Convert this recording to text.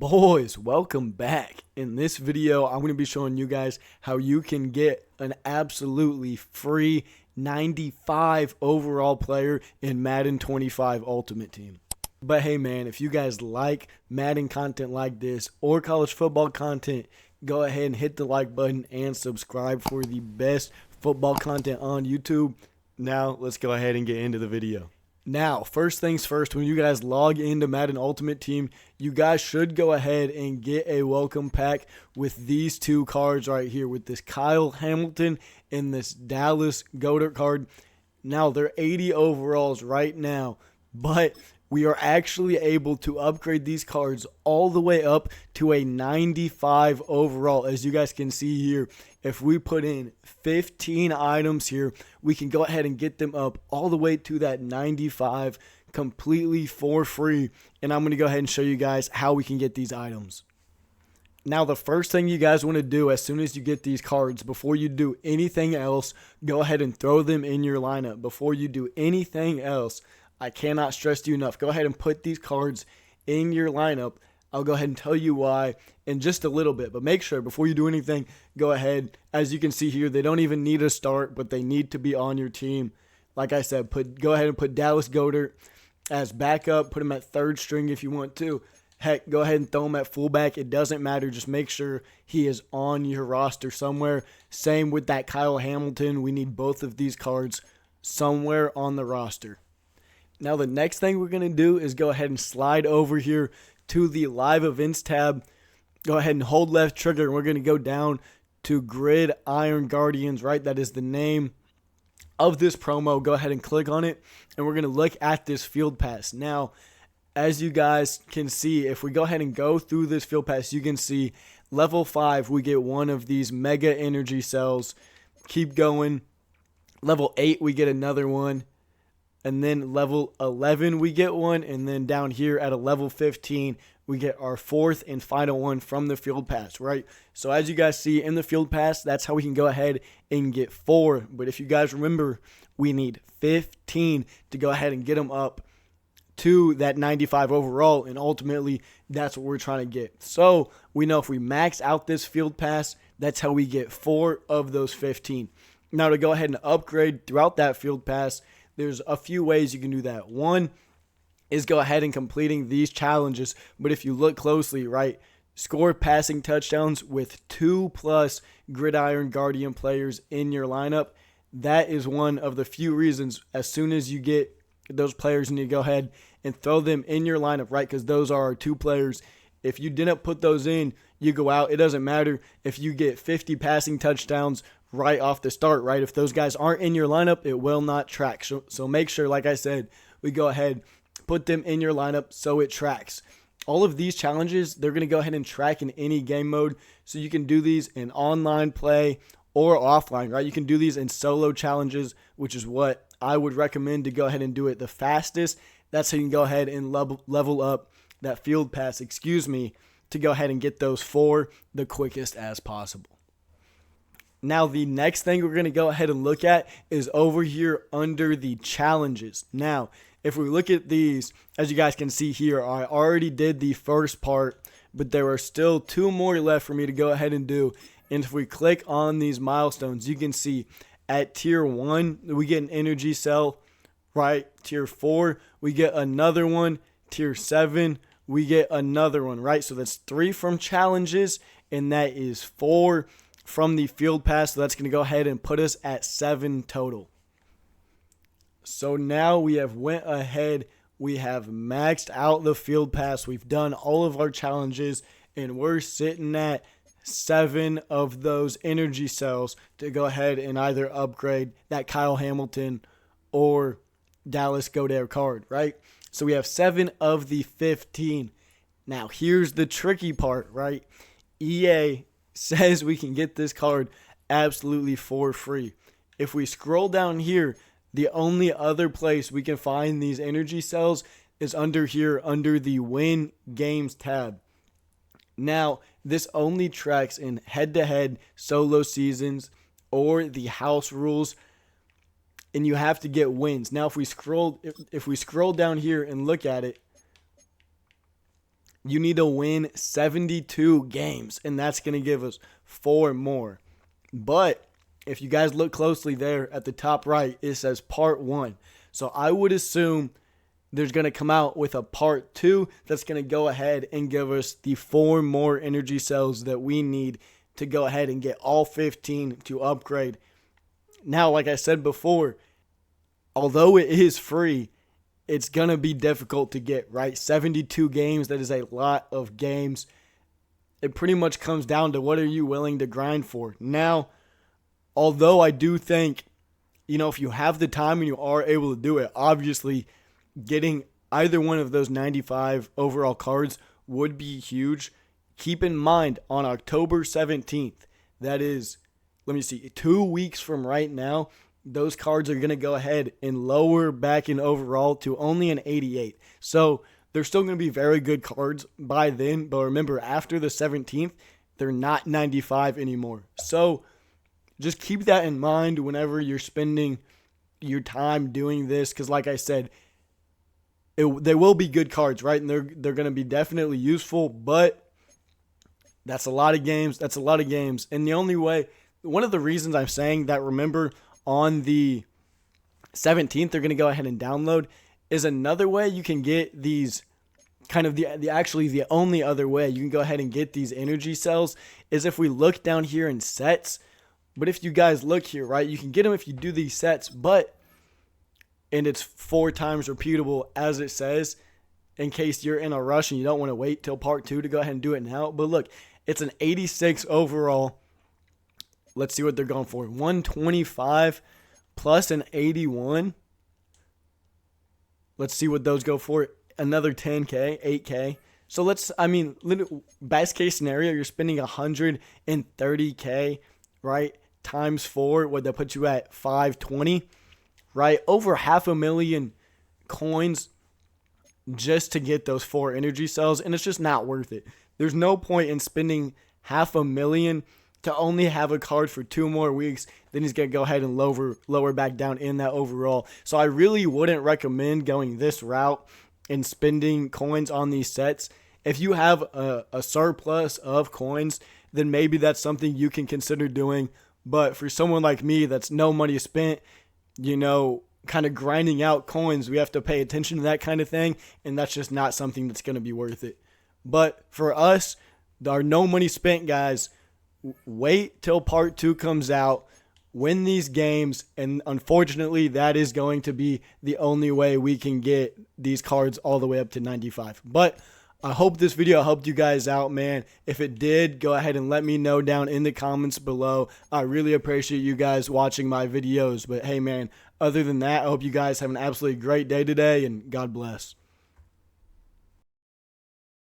Boys, welcome back. In this video, I'm going to be showing you guys how you can get an absolutely free 95 overall player in Madden 25 Ultimate Team. But hey man, if you guys like Madden content like this or college football content, go ahead and hit the like button and subscribe for the best football content on YouTube. Now, let's go ahead and get into the video. Now, first things first, when you guys log into Madden Ultimate Team, you guys should go ahead and get a welcome pack with these two cards right here, with this Kyle Hamilton and this Dallas Goedert card. Now, they're 80 overalls right now, but we are actually able to upgrade these cards all the way up to a 95 overall. As you guys can see here, if we put in 15 items here, we can go ahead and get them up all the way to that 95 completely for free. And I'm going to go ahead and show you guys how we can get these items. Now, the first thing you guys want to do as soon as you get these cards, before you do anything else, go ahead and throw them in your lineup. Before you do anything else, I cannot stress to you enough, go ahead and put these cards in your lineup. I'll go ahead and tell you why in just a little bit, but make sure before you do anything, go ahead. As you can see here, they don't even need a start, but they need to be on your team. Like I said, go ahead and put Dallas Goedert as backup. Put him at third string if you want to. Heck, go ahead and throw him at fullback. It doesn't matter. Just make sure he is on your roster somewhere. Same with that Kyle Hamilton. We need both of these cards somewhere on the roster. Now, the next thing we're going to do is go ahead and slide over here to the live events tab. Go ahead and hold left trigger, and we're going to go down to Gridiron Guardians, right? That is the name of this promo. Go ahead and click on it, and we're going to look at this field pass. Now, as you guys can see, if we go ahead and go through this field pass, you can see level 5, we get one of these mega energy cells. Keep going. Level 8, we get another one. And then level 11, we get one. And then down here at a level 15, we get our fourth and final one from the field pass, right? So as you guys see in the field pass, that's how we can go ahead and get 4. But if you guys remember, we need 15 to go ahead and get them up to that 95 overall. And ultimately, that's what we're trying to get. So we know if we max out this field pass, that's how we get 4 of those 15. Now, to go ahead and upgrade throughout that field pass, there's a few ways you can do that. One is go ahead and completing these challenges. But if you look closely, right, score passing touchdowns with 2+ Gridiron Guardian players in your lineup. That is one of the few reasons as soon as you get those players, you need to go ahead and throw them in your lineup, right? Because those are our 2 players. If you didn't put those in, you go out. It doesn't matter if you get 50 passing touchdowns right off the start, right? If those guys aren't in your lineup, it will not track. So make sure, like I said, we go ahead, put them in your lineup so it tracks. All of these challenges, they're going to go ahead and track in any game mode. So you can do these in online play or offline, right? You can do these in solo challenges, which is what I would recommend to go ahead and do it the fastest. That's how you can go ahead and level up that field pass, to go ahead and get those 4 the quickest as possible. Now, the next thing we're going to go ahead and look at is over here under the challenges. Now, if we look at these, as you guys can see here, I already did the first part, but there are still 2 more left for me to go ahead and do. And if we click on these milestones, you can see at tier 1, we get an energy cell, right? Tier 4, we get another one. Tier 7, we get another one, right? So that's 3 from challenges, and that is 4 from the field pass. So that's going to go ahead and put us at 7 total. So now we have went ahead, we have maxed out the field pass, we've done all of our challenges, and we're sitting at 7 of those energy cells to go ahead and either upgrade that Kyle Hamilton or Dallas Goedert card, right? So we have 7 of the 15. Now here's the tricky part, right? EA says we can get this card absolutely for free. If we scroll down here, the only other place we can find these energy cells is under here, under the Win Games tab. Now, this only tracks in head-to-head solo seasons or the house rules, and you have to get wins. Now, if we scroll down here and look at it, you need to win 72 games, and that's going to give us 4 more. But if you guys look closely there at the top right, it says part 1. So I would assume there's going to come out with a part 2 that's going to go ahead and give us the 4 more energy cells that we need to go ahead and get all 15 to upgrade. Now, like I said before, although it is free, it's going to be difficult to get, right? 72 games, that is a lot of games. It pretty much comes down to what are you willing to grind for. Now, although I do think, if you have the time and you are able to do it, obviously getting either one of those 95 overall cards would be huge. Keep in mind, on October 17th, that is, 2 weeks from right now, those cards are going to go ahead and lower back in overall to only an 88. So they're still going to be very good cards by then. But remember, after the 17th, they're not 95 anymore. So just keep that in mind whenever you're spending your time doing this. Because like I said, they will be good cards, right? And they're going to be definitely useful. But that's a lot of games. And the only way, one of the reasons I'm saying that, remember, on the 17th, they're going to go ahead and download, is another way you can get these, kind of the only other way you can go ahead and get these energy cells is if we look down here in sets. But if you guys look here, right, you can get them if you do these sets, and it's 4 times repeatable, as it says, in case you're in a rush and you don't want to wait till part 2 to go ahead and do it now. But look, it's an 86 overall. Let's see what they're going for. 125 plus an 81. Let's see what those go for. Another 10K, 8K. So best case scenario, you're spending 130K, right? Times 4, what that puts you at 520, right? Over 500,000 coins just to get those 4 energy cells, and it's just not worth it. There's no point in spending 500,000 to only have a card for 2 more weeks. Then he's going to go ahead and lower back down in that overall. So I really wouldn't recommend going this route and spending coins on these sets. If you have a surplus of coins, then maybe that's something you can consider doing. But for someone like me that's no money spent, kind of grinding out coins, we have to pay attention to that kind of thing, and that's just not something that's going to be worth it. But for us, our no money spent guys, wait till part 2 comes out, win these games, and unfortunately that is going to be the only way we can get these cards all the way up to 95. But I hope this video helped you guys out, man. If it did, go ahead and let me know down in the comments below. I really appreciate you guys watching my videos. But hey, man, other than that, I hope you guys have an absolutely great day today, and God bless.